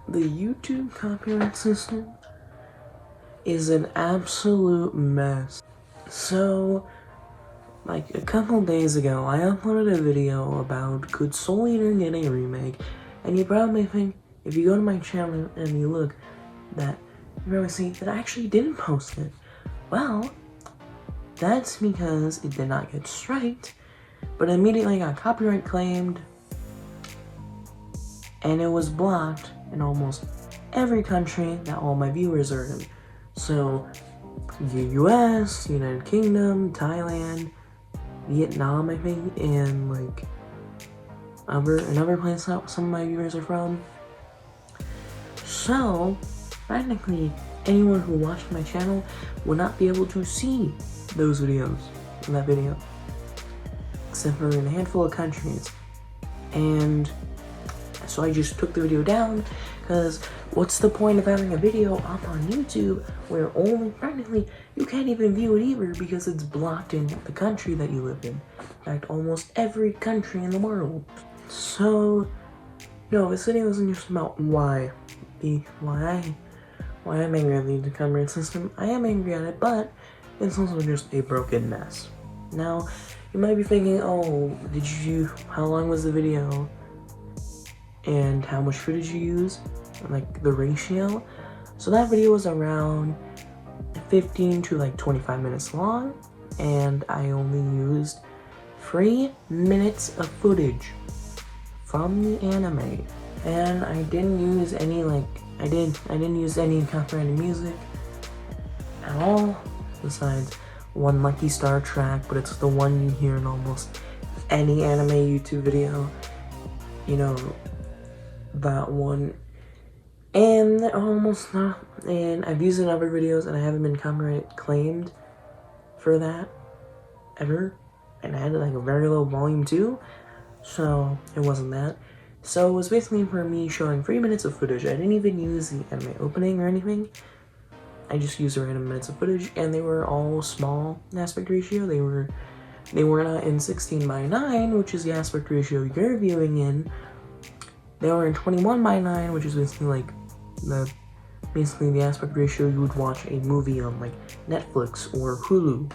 The YouTube copyright system is an absolute mess. So, like a couple days ago, I uploaded a video about could Soul Eater get a remake, and you probably think, if you go to my channel and you look, that you probably see that I actually didn't post it. Well, that's because it did not get striked, but immediately got copyright claimed, and it was blocked in almost every country that all my viewers are in. So, the US, United Kingdom, Thailand, Vietnam, I think, and like another place that some of my viewers are from. So, technically, anyone who watched my channel would not be able to see those videos in that video, except for in a handful of countries. And so I just took the video down, because what's the point of having a video up on YouTube where only practically you can't even view it either because it's blocked in the country that you live in. In fact, almost every country in the world. So, no, this video isn't just about why I'm angry at the copyright system. I am angry at it, but it's also just a broken mess. Now, you might be thinking, oh, how long was the video? And how much footage you use, like the ratio. So that video was around 15 to like 25 minutes long, and I only used 3 minutes of footage from the anime, and I didn't use any I didn't use any copyrighted music at all, besides one Lucky Star track, but it's the one you hear in almost any anime YouTube video, you know, that one. And almost not, and I've used it in other videos and I haven't been copyright claimed for that ever, and I had like a very low volume too, so it wasn't that. So it was basically for me showing 3 minutes of footage. I didn't even use the anime opening or anything. I just used the random minutes of footage, and they were all small aspect ratio. They were not in 16:9, which is the aspect ratio you're viewing in. They were in 21:9, which is basically like the aspect ratio you would watch a movie on like Netflix or Hulu,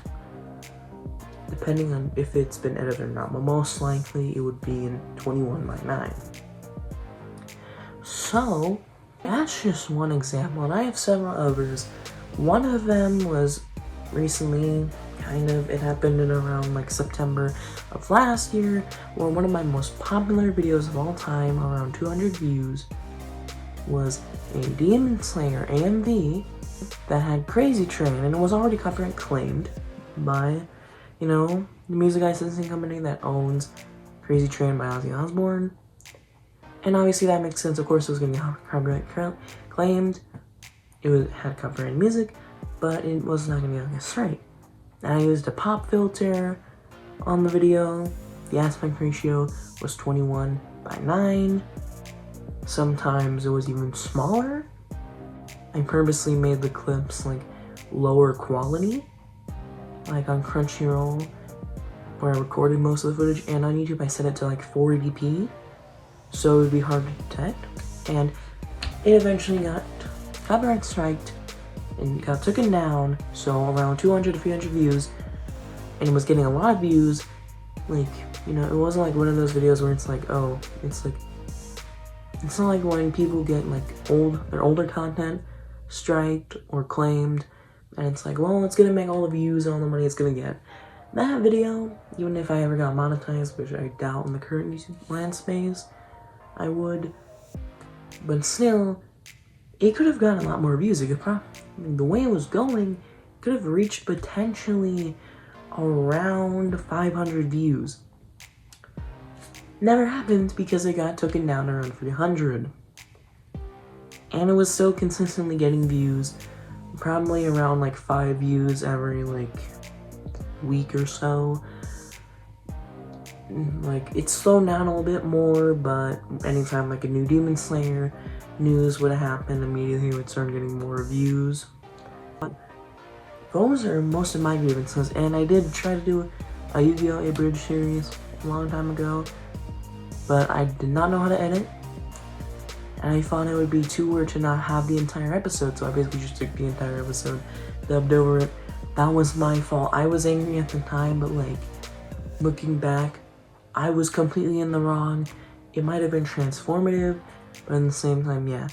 depending on if it's been edited or not, but most likely it would be in 21:9. So that's just one example, and I have several others. One of them was recently, it happened in around like September of last year, where one of my most popular videos of all time, around 200 views, was a Demon Slayer AMV that had Crazy Train, and it was already copyright claimed by, you know, the music licensing company that owns Crazy Train by Ozzy Osbourne. And obviously that makes sense. Of course it was going to get copyright claimed. It had copyrighted music, but it was not going to get straight. And I used a pop filter on the video. The aspect ratio was 21:9. Sometimes it was even smaller. I purposely made the clips like lower quality, like on Crunchyroll, where I recorded most of the footage, and on YouTube I set it to like 480p, so it would be hard to detect. And it eventually got copyright striked and got taken down, so around 200 to 300 views, and it was getting a lot of views. Like, you know, it wasn't like one of those videos where it's like, oh, it's not like when people get like their older content striked or claimed, and it's like, well, it's gonna make all the views and all the money it's gonna get. That video, even if I ever got monetized, which I doubt in the current YouTube landscape I would, but still, it could have gotten a lot more views. It could the way it was going, could have reached potentially around 500 views. Never happened because it got taken down around 300. And it was still consistently getting views, probably around like 5 views every like week or so. Like, it slowed down a little bit more, but anytime like a new Demon Slayer news would happen, immediately it would start getting more views. But those are most of my grievances, and I did try to do a Yu-Gi-Oh! Abridged series a long time ago, but I did not know how to edit. and I thought it would be too weird to not have the entire episode, so I basically just took the entire episode, dubbed over it. That was my fault. I was angry at the time, but like, looking back, I was completely in the wrong. It might have been transformative, but at the same time, yeah.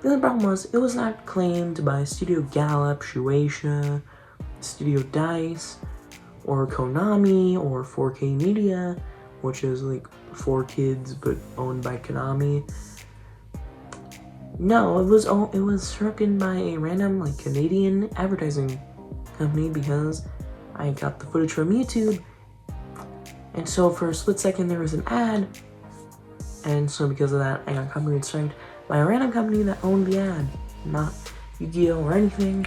The only problem was, it was not claimed by Studio Gallop, Shueisha, Studio Dice, or Konami, or 4K Media, which is like 4Kids but owned by Konami. No, it was struck in by a random like Canadian advertising company because I got the footage from YouTube, and so for a split second there was an ad, and so because of that I got copyright striked by a random company that owned the ad, not Yu-Gi-Oh or anything.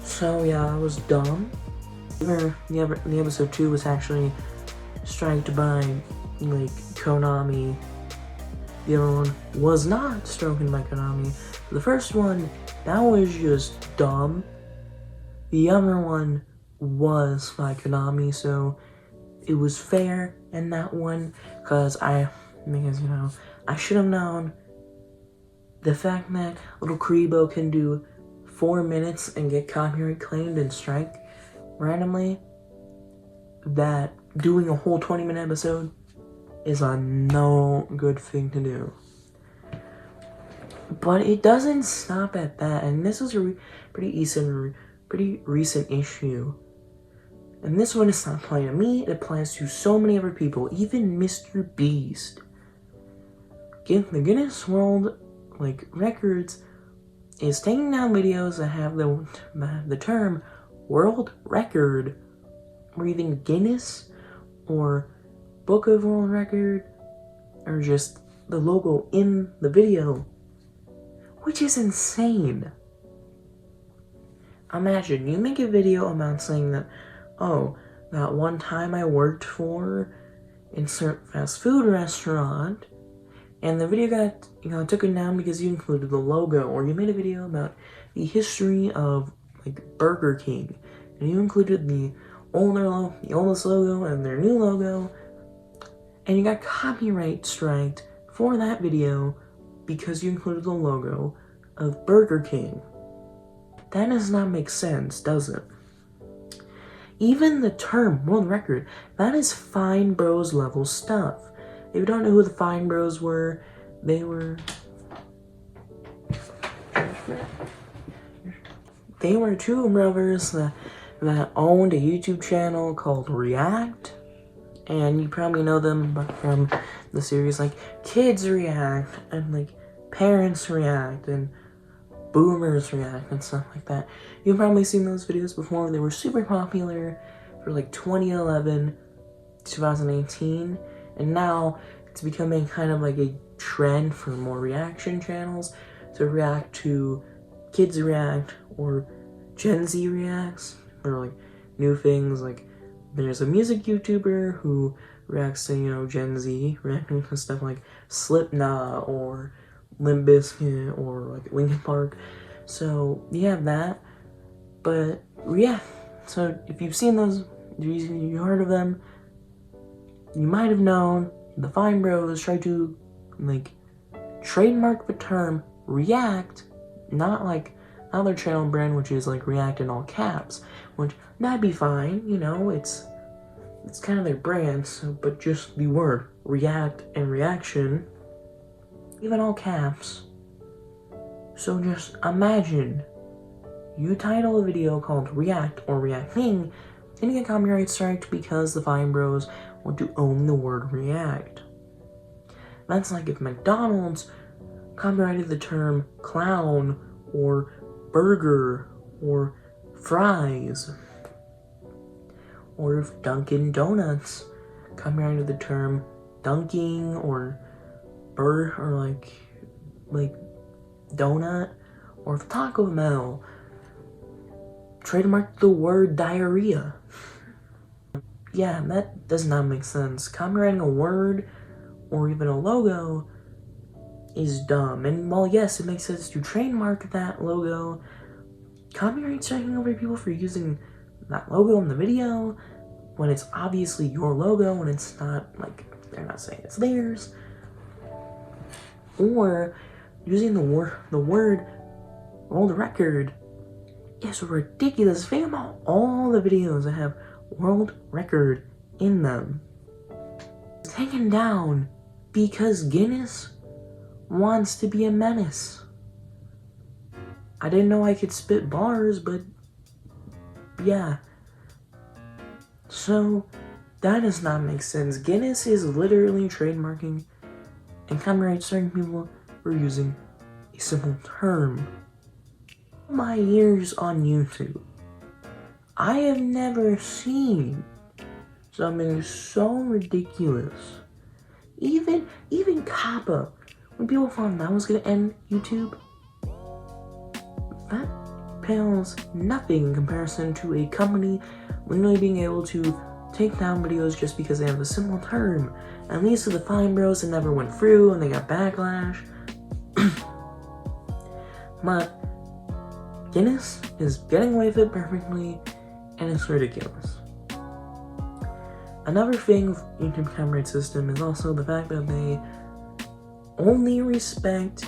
So yeah, I was dumb. The episode 2 was actually striked by like Konami. The other one was not stroken by Konami. The first one, that was just dumb. The other one was by Konami, so it was fair in that one, because you know, I should have known. The fact that little Kuribo can do 4 minutes and get copyright claimed and strike randomly, that doing a whole 20-minute episode is a no good thing to do. But it doesn't stop at that, and this is a pretty recent issue. And this one does not apply to me, it applies to so many other people, even Mr. Beast. The Guinness World Records is taking down videos that have the term world record, or even Guinness, or Book of World Record, or just the logo in the video, which is insane. Imagine you make a video about saying that, oh, that one time I worked for insert fast food restaurant, and the video got taken down because you included the logo, or you made a video about the history of Burger King, and you included the oldest logo and their new logo, and you got copyright striked for that video because you included the logo of Burger King. That does not make sense, does it? Even the term world record, that is Fine Bros level stuff. If you don't know who the Fine Bros were, they were two brothers that owned a YouTube channel called React. And you probably know them from the series Kids React, and Parents React, and Boomers React, and stuff like that. You've probably seen those videos before. They were super popular for 2011, 2018, and now it's becoming kind of a trend for more reaction channels to react to Kids React or Gen Z Reacts, or new things. There's a music YouTuber who reacts to, Gen Z, reacting to stuff like Slipknot or Limp Bizkit or Linkin Park. So you have that, but yeah. So if you've seen those, you heard of them, you might have known the Fine Bros tried to trademark the term React, not other channel brand, which is React in all caps, which that'd be fine, it's kind of their brand, so, but just the word React and reaction, even all caps. So just imagine you title a video called React or Reacting, and you get copyright striked because the Fine Bros want to own the word React. That's like if McDonald's copyrighted the term clown or burger or fries, or if Dunkin' Donuts copyrighted the term dunking or donut, or if Taco Bell trademarked the word diarrhea. Yeah, that does not make sense. Copyrighting a word or even a logo is dumb. And while yes, it makes sense to trademark that logo, copyright striking over people for using that logo in the video when it's obviously your logo and it's not they're not saying it's theirs. Or using the word world record is ridiculous. Think about all the videos that have world record in them. It's taken down because Guinness wants to be a menace. I didn't know I could spit bars, but yeah. So that does not make sense. Guinness is literally trademarking and copyright certain people for using a simple term. My years on YouTube, I have never seen something so ridiculous. Even Kappa, when people thought that was gonna end YouTube, that pales nothing in comparison to a company literally being able to take down videos just because they have a simple term. At least with the Fine Bros, it never went through and they got backlash. But Guinness is getting away with it perfectly, and it's ridiculous. Another thing with YouTube copyright system is also the fact that they only respect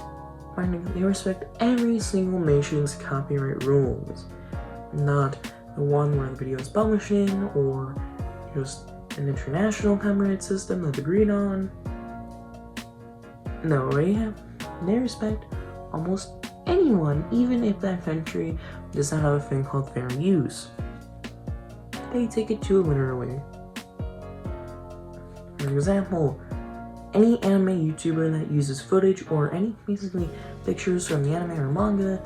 every single nation's copyright rules, not the one where the video is published in, or just an international copyright system that's agreed on. No, they respect almost anyone, even if that country does not have a thing called fair use. They take it too literally. For example, any anime YouTuber that uses footage or any basically pictures from the anime or manga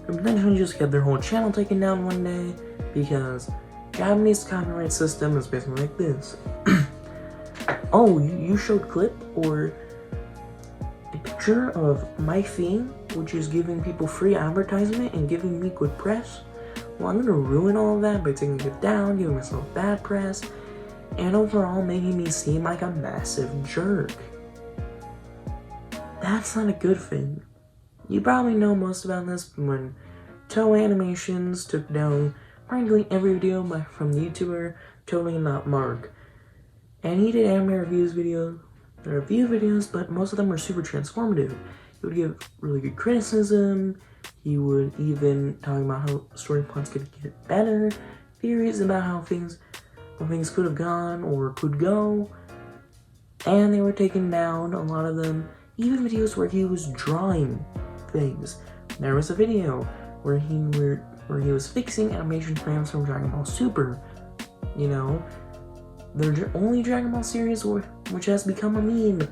could potentially just get their whole channel taken down one day, because Japanese copyright system is basically like this. Oh, you showed clip or a picture of my thing, which is giving people free advertisement and giving me good press? Well, I'm gonna ruin all of that by taking it down, giving myself bad press, and overall making me seem like a massive jerk. That's not a good thing. You probably know most about this when Toei Animations took down practically every video from the YouTuber Totally Not Mark. And he did anime review videos, but most of them were super transformative. He would give really good criticism. He would even talk about how story plots could get better, theories about how things could have gone or could go. And they were taken down, a lot of them, even videos where he was drawing things. There was a video where he was fixing animation frames from Dragon Ball Super. You know, the only Dragon Ball series which has become a meme.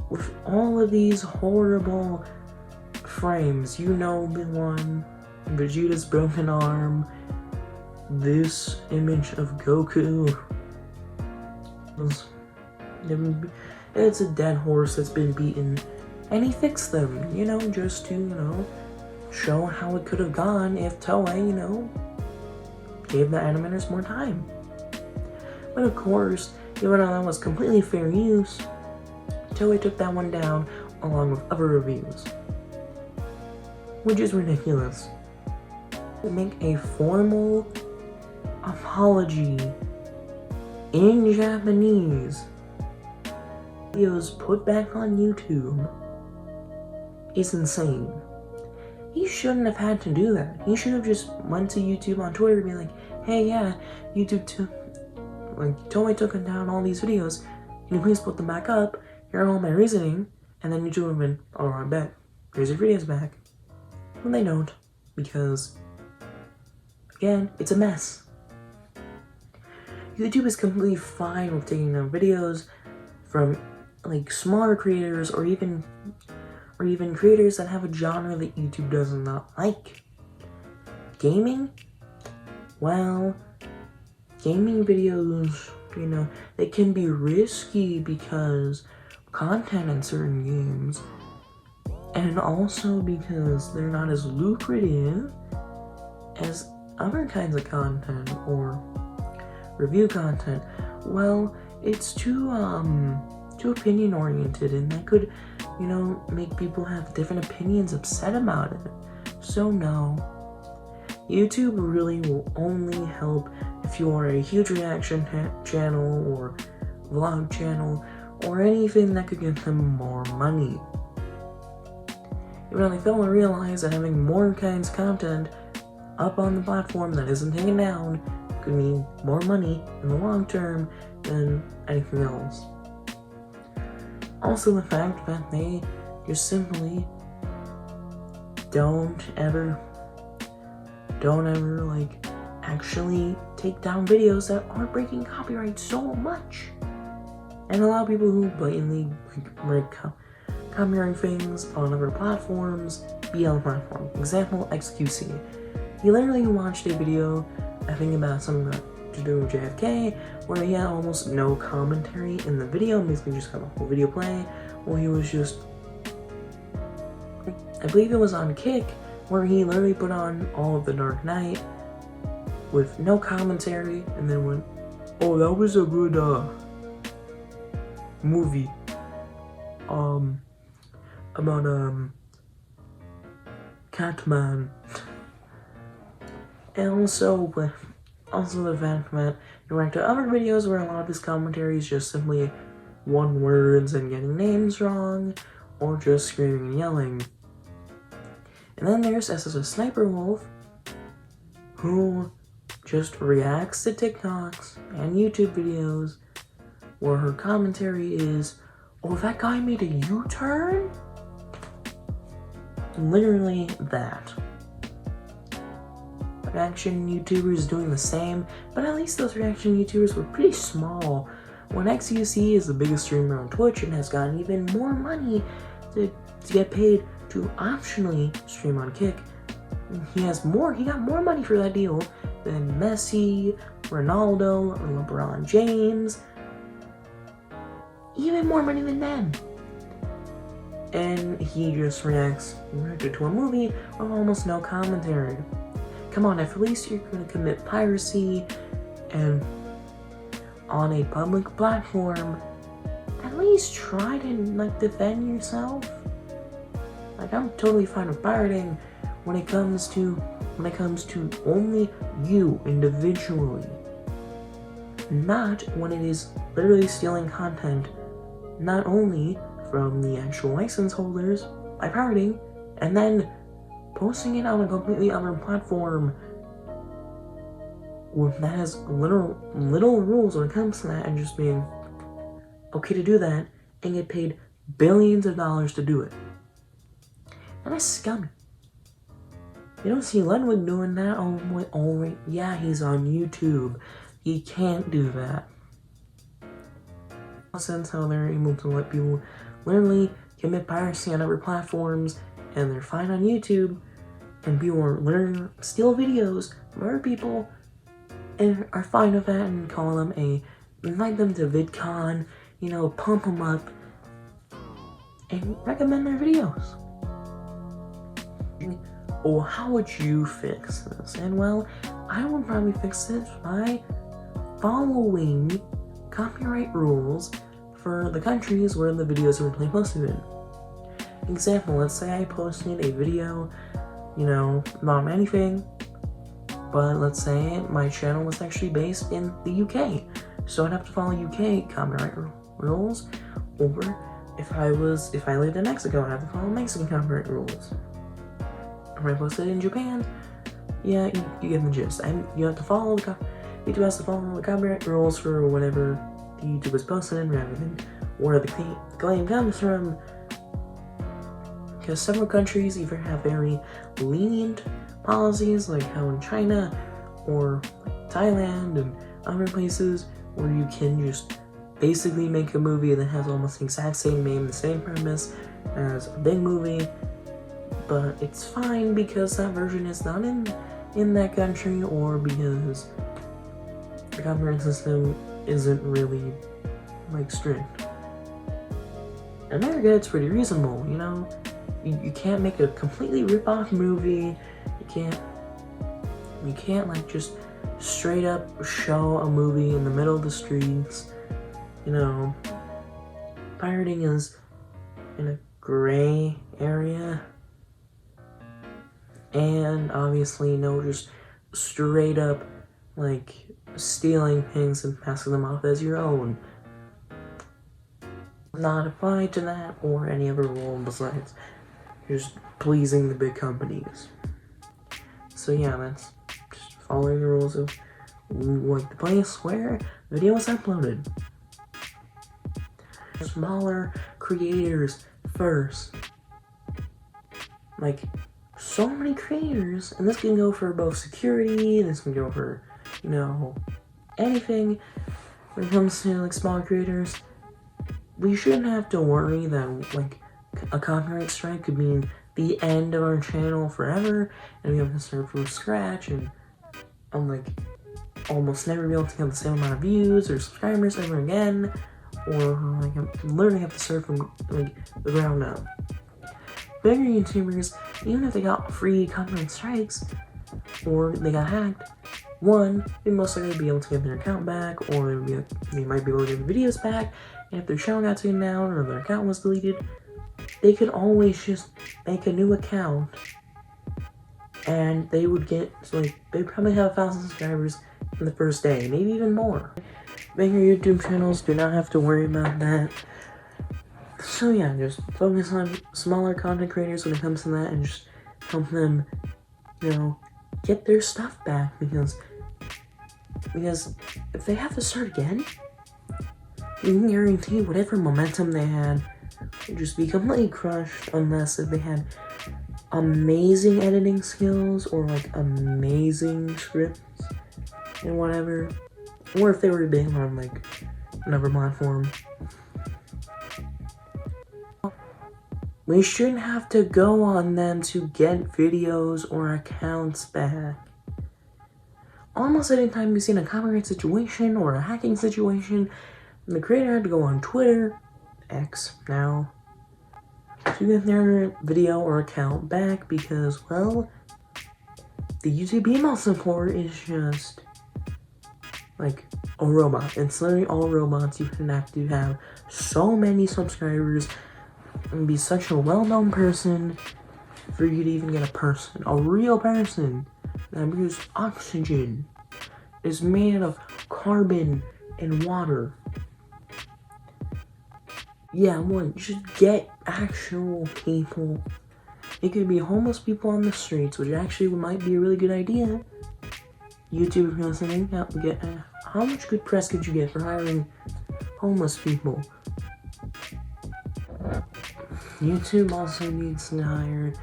With all of these horrible frames, you know the one, Vegeta's broken arm, this image of Goku. It's a dead horse that's been beaten, and he fixed them, you know, just to, show how it could have gone if Toei, gave the animators more time. But of course, even though that was completely fair use, Toei took that one down along with other reviews, which is ridiculous. Make a formal apology in Japanese, videos put back on YouTube, is insane. He shouldn't have had to do that. He should have just went to YouTube on Twitter and be like, hey, yeah, Toei took down all these videos. Can you please put them back up? Here are all my reasoning. And then YouTube would have been, oh, I bet. Here's your videos back. But they don't, because, again, it's a mess. YouTube is completely fine with taking down videos from, smaller creators or even creators that have a genre that YouTube does not like. Gaming? Well, gaming videos, they can be risky because content in certain games, and also because they're not as lucrative as other kinds of content or review content. Well, it's too opinion oriented, and that could, make people have different opinions upset about it. So no, YouTube really will only help if you are a huge reaction channel or vlog channel or anything that could get them more money. But they fail to realize that having more kinds of content up on the platform that isn't taken down could mean more money in the long term than anything else. Also, the fact that they just simply don't ever like actually take down videos that are breaking copyright so much, and allow people who blatantly break copyright things on other platforms be on the platform. Example, XQC. He literally watched a video, I think about something to do with JFK, where he had almost no commentary in the video, basically just got the whole video play, where he was just, I believe it was on Kick, where he literally put on all of The Dark Knight with no commentary, and then went, "Oh, that was a good movie about Catman." And also the fact that you rank to other videos where a lot of his commentary is just simply one words and getting names wrong, or just screaming and yelling. And then there's SS Sniper Wolf, who just reacts to TikToks and YouTube videos where her commentary is, "Oh, that guy made a U-turn?" Literally that. Reaction YouTubers doing the same, but at least those reaction YouTubers were pretty small. When XQC is the biggest streamer on Twitch and has gotten even more money to get paid to optionally stream on Kick, he got more money for that deal than Messi, Ronaldo, or LeBron James. Even more money than them. And he just reacted to a movie with almost no commentary. Come on, if at least you're gonna commit piracy and on a public platform, at least try to defend yourself. I'm totally fine with pirating when it comes to only you individually, not when it is literally stealing content, not only from the actual license holders by pirating, and then posting it on a completely other platform that has little rules when it comes to that, and just being okay to do that and get paid billions of dollars to do it. And that's scummy. You don't see Ludwig doing that. Oh, yeah, he's on YouTube. He can't do that. No sense how they're able to let people literally commit piracy on other platforms, and they're fine on YouTube, and people are literally steal videos from other people and are fine with that, and call them invite them to VidCon, pump them up and recommend their videos. Oh, how would you fix this? And well, I would probably fix it by following copyright rules for the countries where the videos are originally posted in. Example, let's say I posted a video, about anything, but let's say my channel was actually based in the UK, so I'd have to follow UK copyright rules, or if I lived in Mexico, I'd have to follow Mexican copyright rules. If I posted in Japan, yeah, you get the gist. You have to follow YouTube has to follow the copyright rules for whatever the YouTube is posted in, rather than where the claim comes from. Because several countries either have very lenient policies, like how in China or Thailand and other places, where you can just basically make a movie that has almost the exact same name, the same premise as a big movie, but it's fine because that version is not in that country, or because the copyright system isn't really strict. In America, it's pretty reasonable, You can't make a completely rip-off movie. You can't just straight up show a movie in the middle of the streets. Pirating is in a gray area. And obviously just straight up stealing things and passing them off as your own. Not applied to that or any other rule besides. just pleasing the big companies. So yeah, that's just following the rules of like the place where the video was uploaded. Smaller creators first. Like, so many creators, and this can go for both security, this can go for, you know, anything when it comes to like smaller creators. We shouldn't have to worry that like a copyright strike could mean the end of our channel forever, and we have to start from scratch, and I'm like almost never be able to get the same amount of views or subscribers ever again, or like literally have to start from like the ground up. Bigger YouTubers, even if they got free copyright strikes or they got hacked, one, they most likely be able to get their account back, or they might be able to get the videos back. And if their channel got taken down or their account was deleted, they could always just make a new account, and they would get, so like, they'd probably have 1,000 subscribers in the first day, maybe even more. Bigger YouTube channels do not have to worry about that. So yeah, just focus on smaller content creators when it comes to that, and just help them, you know, get their stuff back, because if they have to start again, you can guarantee whatever momentum they had would just be completely crushed, unless if they had amazing editing skills or like amazing scripts and whatever, or if they were big on like another platform. We shouldn't have to go on them to get videos or accounts back. Almost any time we've seen a copyright situation or a hacking situation, the creator had to go on Twitter, X now, to get their video or account back, because, well, the YouTube email support is just like a robot. It's literally all robots. You have to have so many subscribers and be such a well-known person for you to even get a real person that breathes oxygen, is made of carbon and water. Yeah, just get actual people. It could be homeless people on the streets, which actually might be a really good idea. YouTube listening, how much good press could you get for hiring homeless people? YouTube also needs to hire,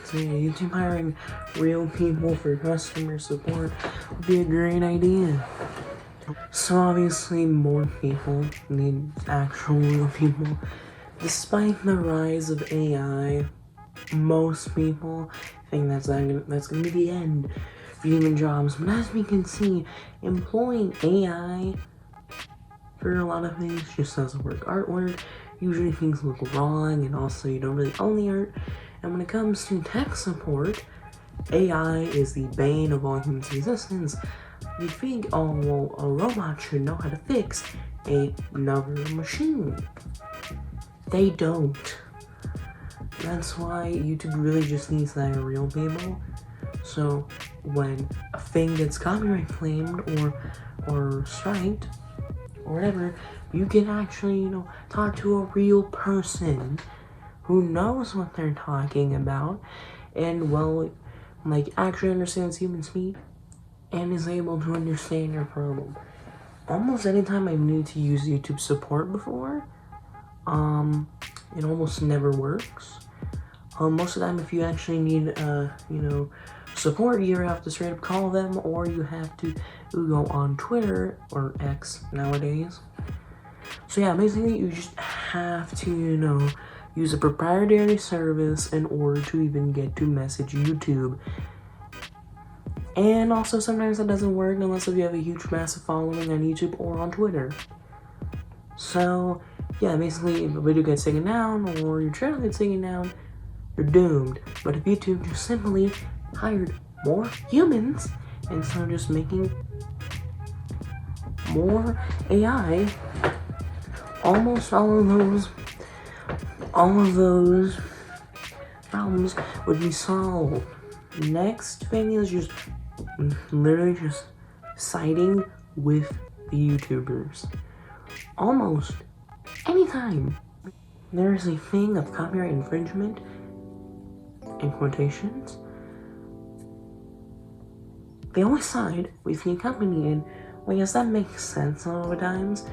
so yeah, YouTube hiring real people for customer support would be a great idea. So obviously more people need actual real people. Despite the rise of AI, most people think that's gonna be the end of human jobs. But as we can see, employing AI for a lot of things just doesn't work. Artwork, usually things look wrong, and also you don't really own the art. And when it comes to tech support, AI is the bane of all human existence. You think, oh well, a robot should know how to fix another machine. They don't. That's why YouTube really just needs to hire real people. So when a thing gets copyright claimed or striked or whatever, you can actually, you know, talk to a real person who knows what they're talking about, and well, like actually understands human speak and is able to understand your problem. Almost anytime I've needed to use YouTube support before, it almost never works. Most of the time, if you actually need, you know, support, you either have to straight up call them, or you have to go on Twitter, or X nowadays. So yeah, basically you just have to, you know, use a proprietary service in order to even get to message YouTube. And also sometimes that doesn't work unless if you have a huge massive following on YouTube or on Twitter. So yeah, basically if a video gets taken down or your channel gets taken down, you're doomed. But if YouTube just simply hired more humans and started just making more AI, almost all of those problems would be solved. Next thing is just literally just siding with the YouTubers. Almost anytime. there is a thing of copyright infringement, in quotations. They always side with the company, and well, yes, that makes sense a lot of times.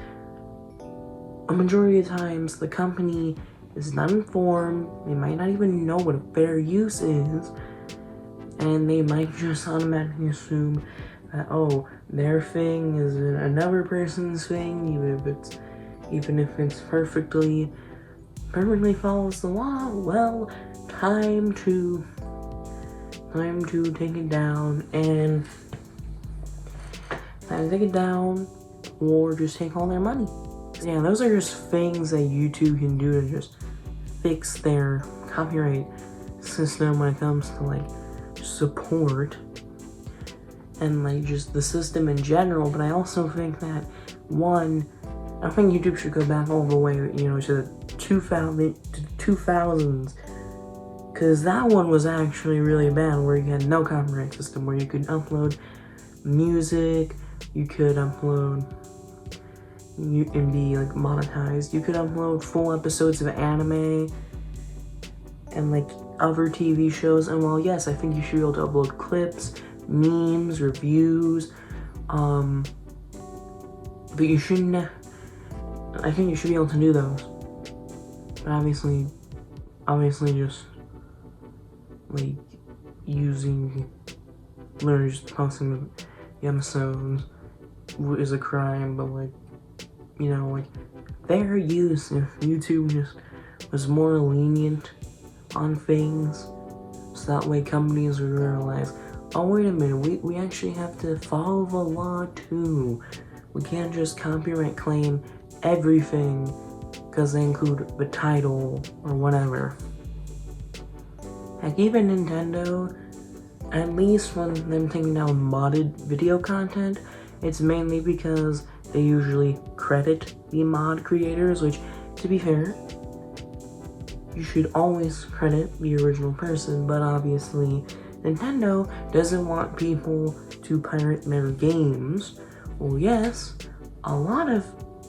A majority of the times, the company is not informed, they might not even know what a fair use is, and they might just automatically assume that, oh, their thing is another person's thing, even if it's perfectly follows the law. Well, time to take it down, and or just take all their money. Yeah, those are just things that YouTube can do to just fix their copyright system when it comes to like support and like just the system in general. But I also think that I think YouTube should go back all the way, to the 2000s, because that one was actually really bad, where you had no copyright system, where you could upload music, you could upload and be like monetized. You could upload full episodes of anime and like other TV shows. And while yes, I think you should be able to upload clips, memes, reviews, but you shouldn't. I think you should be able to do those. But obviously, just like literally just posting the episodes is a crime. But like, fair use, if YouTube just was more lenient on things, so that way companies would realize, oh wait a minute, we actually have to follow the law too. We can't just copyright claim everything because they include the title or whatever. Like even Nintendo, at least when them taking down modded video content, it's mainly because they usually credit the mod creators, which, to be fair, you should always credit the original person, but obviously Nintendo doesn't want people to pirate their games. Well, yes, a lot of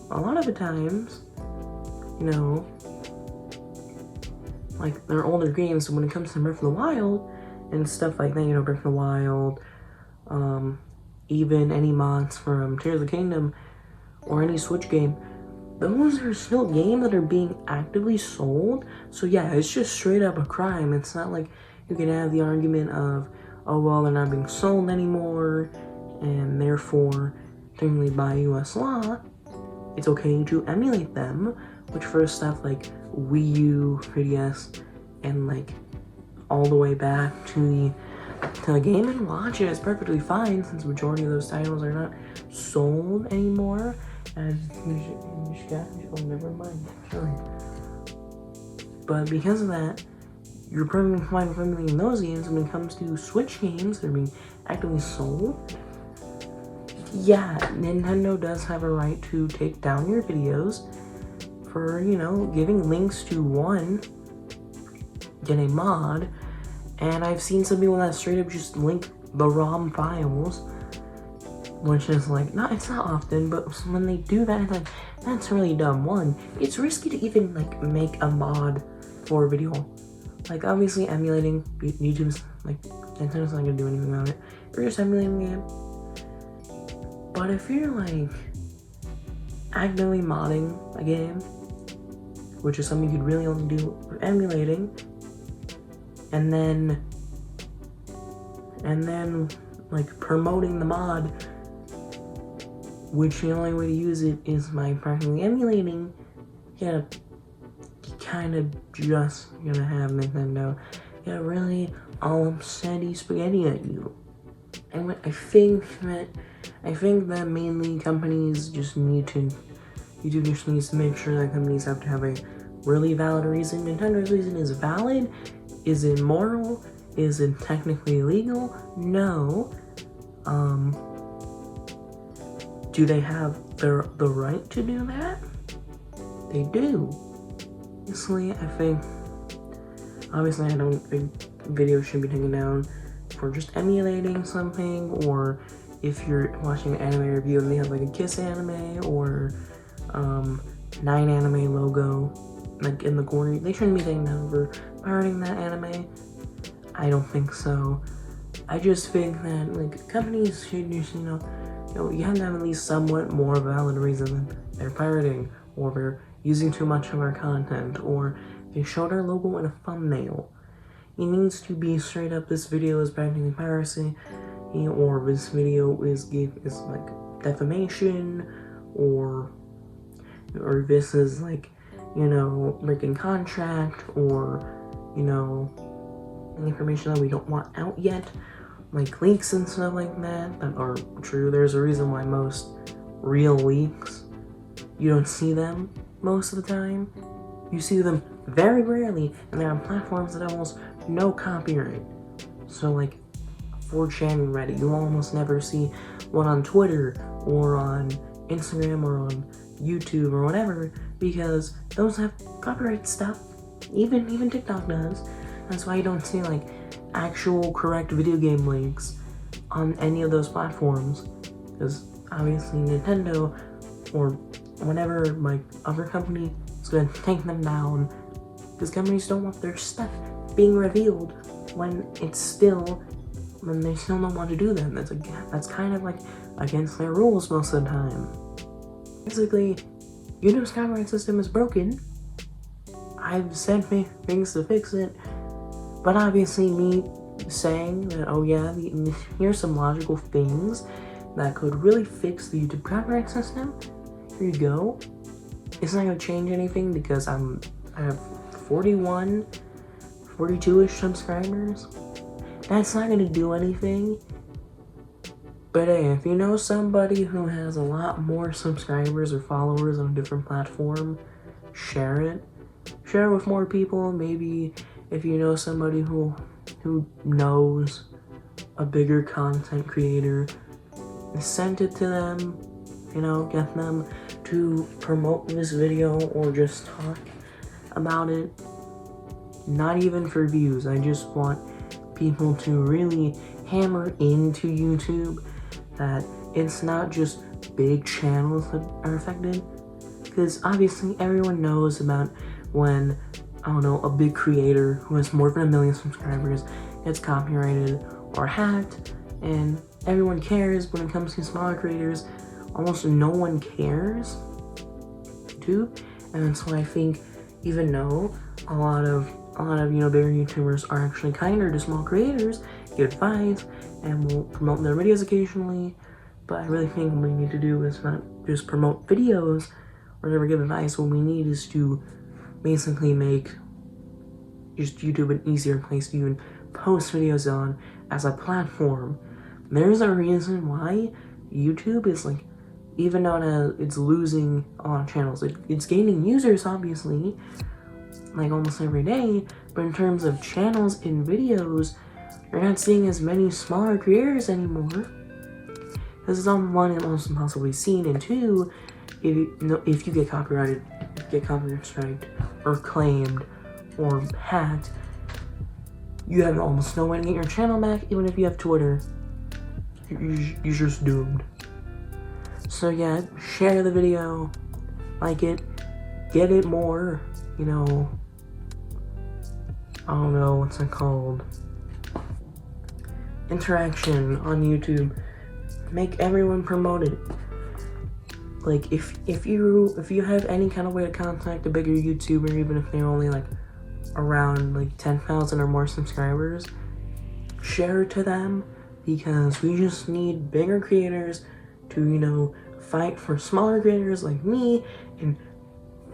the times, like their older games, when it comes to Breath of the Wild and stuff like that, Breath of the Wild, even any mods from Tears of the Kingdom or any Switch game, those are still games that are being actively sold. So yeah, it's just straight up a crime. It's not like you can have the argument of, oh well, they're not being sold anymore, and therefore, technically by US law, it's okay to emulate them, which for stuff like Wii U, 3DS, and like all the way back to the Game & Watch, it is perfectly fine since the majority of those titles are not sold anymore. And never mind, sorry. But because of that, you're perfectly fine with emulating those games. When it comes to Switch games that are being actively sold, yeah, Nintendo does have a right to take down your videos for, giving links to get a mod. And I've seen some people that straight up just link the ROM files, which is like, it's not often, but when they do that, it's like, that's really dumb. One, it's risky to even like make a mod for a video. Like obviously emulating YouTube's, like, Nintendo's not gonna do anything about it. You're just emulating the game. But if you're like actively modding a game, which is something you could really only do for emulating, and then like promoting the mod, which the only way to use it is by practically emulating, you kind of just gonna have Nintendo really all upsetty spaghetti at you. And I think that mainly companies just YouTube just needs to make sure that companies have to have a really valid reason. Nintendo's reason is valid. Is it moral? Is it technically legal? No. Do they have the right to do that? They do. Obviously I don't think videos should be taken down for just emulating something, or if you're watching an anime review and they have like a Kiss anime or 9 anime logo, like in the corner. They shouldn't be taken down for pirating that anime. I don't think so. I just think that like companies should just, you have to have at least somewhat more valid reason than they're pirating, or they're using too much of our content, or they showed our logo in a thumbnail. It needs to be straight up, this video is practically piracy, or this video is like defamation, or this is like, breaking contract, or, information that we don't want out yet, like leaks and stuff like that are true. There's a reason why most real leaks, you don't see them most of the time. You see them very rarely, and they're on platforms that have almost no copyright. So like 4chan and Reddit, you almost never see one on Twitter or on Instagram or on YouTube or whatever, because those have copyright stuff. Even TikTok does. That's why you don't see like actual correct video game links on any of those platforms, because obviously Nintendo or whatever like other company is going to take them down, because companies don't want their stuff being revealed when they still don't want to do that. That's kind of like against their rules most of the time. Basically, YouTube's copyright system is broken. I've said things to fix it, but obviously me saying that, oh yeah, here's some logical things that could really fix the YouTube copyright system, here you go. It's not gonna change anything because I have 42-ish subscribers. That's not gonna do anything. But hey, if you know somebody who has a lot more subscribers or followers on a different platform, share it. Share it with more people. Maybe if you know somebody who knows a bigger content creator, send it to them, get them to promote this video or just talk about it. Not even for views. I just want people to really hammer into YouTube that it's not just big channels that are affected, because obviously everyone knows about when, a big creator who has more than 1 million subscribers gets copyrighted or hacked, and everyone cares. When it comes to smaller creators, almost no one cares too, and that's why I think, even though a lot of bigger YouTubers are actually kinder to small creators, give advice, and will promote their videos occasionally, but I really think what we need to do is not just promote videos or never give advice. What we need is to basically make just YouTube an easier place to even post videos on as a platform. There's a reason why YouTube is like, even though it's losing a lot of channels, it's gaining users obviously, like almost every day, but in terms of channels and videos, you're not seeing as many smaller creators anymore. This is on one, and most impossibly seen, and two, if you get copyrighted, copyright striked, or claimed, or hacked, you have almost no way to get your channel back. Even if you have Twitter, you're just doomed. So yeah, share the video, like it, get it more, I don't know, what's it called? Interaction on YouTube. Make everyone promote it. Like if you have any kind of way to contact a bigger YouTuber, even if they're only like around like 10,000 or more subscribers, share it to them, because we just need bigger creators to fight for smaller creators like me and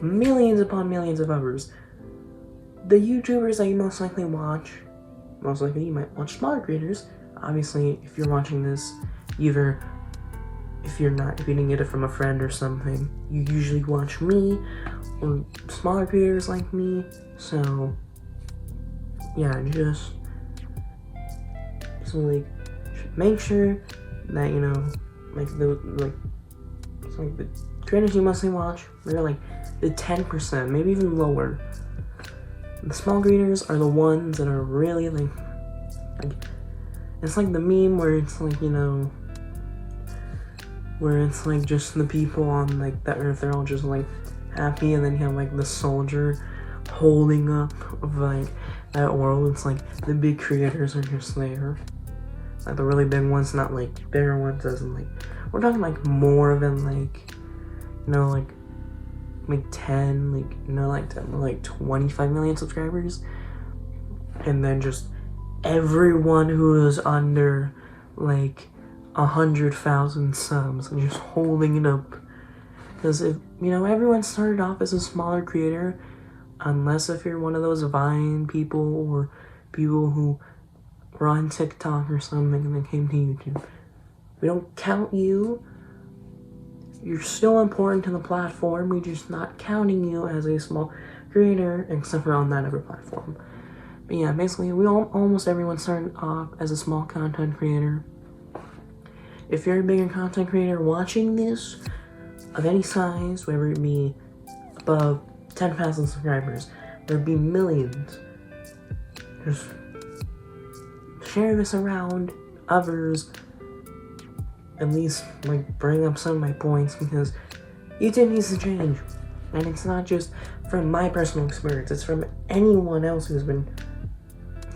millions upon millions of others. The YouTubers that you most likely you might watch smaller creators. Obviously, if you're watching this, either if you didn't get it from a friend or something, you usually watch me or smaller creators like me. So yeah, just make sure that the creators you mostly watch, they're like the 10%, maybe even lower. The small creators are the ones that are really like it's like the meme where it's like, where it's like just the people on like that earth, they're all just like happy, and then you have like the soldier holding up of like that world. It's like the big creators are just there, like the really big ones, not like bigger ones as in like, we're talking like more than like, you know, like 10, like, you know, like 10, like 25 million subscribers, and then just everyone who is under like 100,000 subs and just holding it up. Because if, you know, everyone started off as a smaller creator, unless if you're one of those Vine people or people who were on TikTok or something and then came to YouTube. We don't count you. You're still important to the platform. We're just not counting you as a small creator, except for on that other platform. But yeah, basically, almost everyone started off as a small content creator. If you're a bigger content creator watching this, of any size, whether it be above 10,000 subscribers, whether it be millions, just share this around others, at least like bring up some of my points, because YouTube needs to change. And it's not just from my personal experience, it's from anyone else who's been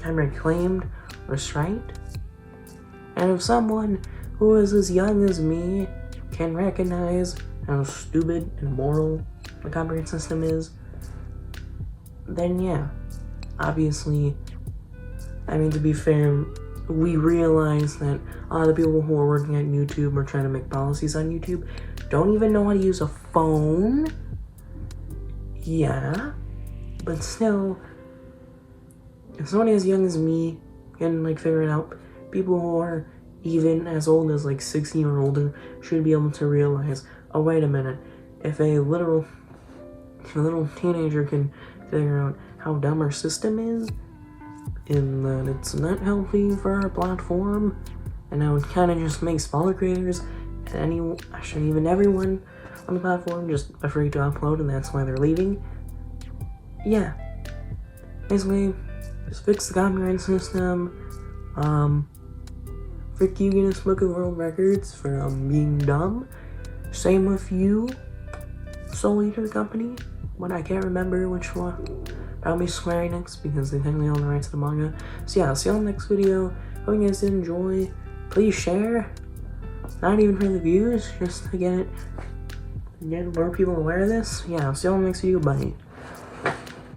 kind of claimed or striked. And if someone who is as young as me can recognize how stupid and immoral the copyright system is, then yeah, obviously, I mean, to be fair, we realize that a lot of the people who are working at YouTube or trying to make policies on YouTube don't even know how to use a phone. Yeah, but still, if someone as young as me can like figure it out, people who are even as old as like 16 or older should be able to realize, oh wait a minute, if a little teenager can figure out how dumb our system is, and that it's not healthy for our platform, and how it kind of just makes smaller creators and even everyone on the platform just afraid to upload, and that's why they're leaving. Yeah, basically, just fix the copyright system. Frick you, Guinness Book of World Records, for being dumb. Same with you, Soul Eater Company, but I can't remember which one. Probably Square Enix, because they technically own the rights to the manga. So yeah, I'll see you on the next video. Hope you guys did enjoy. Please share. Not even for the views, just to get more people aware of this. Yeah, I'll see you on the next video. Bye.